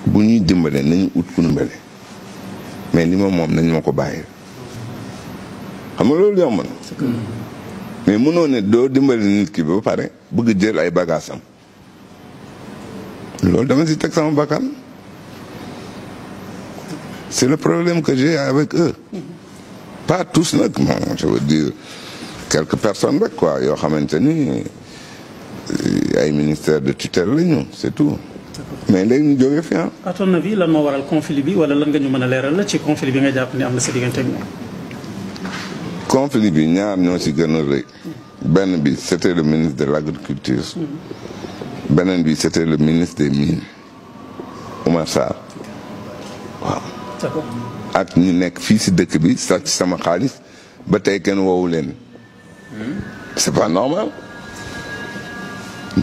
bu ñuy dimbale nañu ut ku dimbale mais li ma moom nañ ma ko bàyyi xam nga loolu yomb na mais mënoo ne doo dimbale nit ki ba pare bëgg jël ay bagages am loolu dama si teg sama bakkan c'est le problème que j'ai avec eux pas tous nag bon je veux dire quelques personnes rek quoi yoo xamante ni ay ministère de tutelle la ñu c'est tout mais léegi ñu jógee fi ah. à ton avis lan moo waral conflit bi wala lan nga ñu mën a leeral la ci conflit bi nga jàpp ni am na sa diggante ak moom. conflit bi ñaar ñoo si gën a rëy benn bi c'était le ministre de l'agriculture beneen bi c'était le ministre des mines Oumar Sarr waaw. d'accord. ak ñi nekk fii si dëkk bi sax ci sama xaalis ba tey kenn woowu leen. c'est pas normal.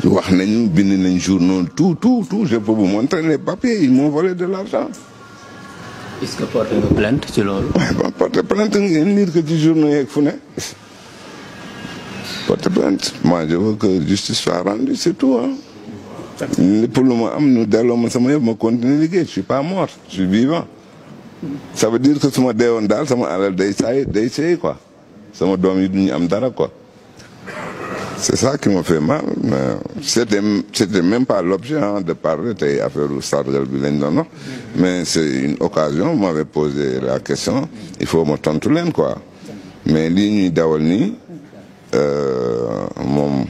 wax nañu bind nañ journaux tout je peux vous montrer les papiers ils m'ont volé de l'argent. est-ce que porté nga plainte ci loolu. waaye bon porter plainte ngeen lire que ci journaux yeeg fu ne. porter plainte moi je veux que justice soit rendue c'est tout hein. lépp lu ma am nu delloo ma sama yëpp ma continuer liggéey je suis pas mort je suis vivant. ça veut dire que su ma deewoon daal sama alal day seey quoi sama doom yi duñu am dara quoi. c'est ça qui m'a fait mal mais c'était même pas l'objet de parler tey affaire u sargal bi lañ doon wax mais c'est une occasion vous m'avez posé la question il faut ma tontu leen quoi mais lii ñuy dawal nii moom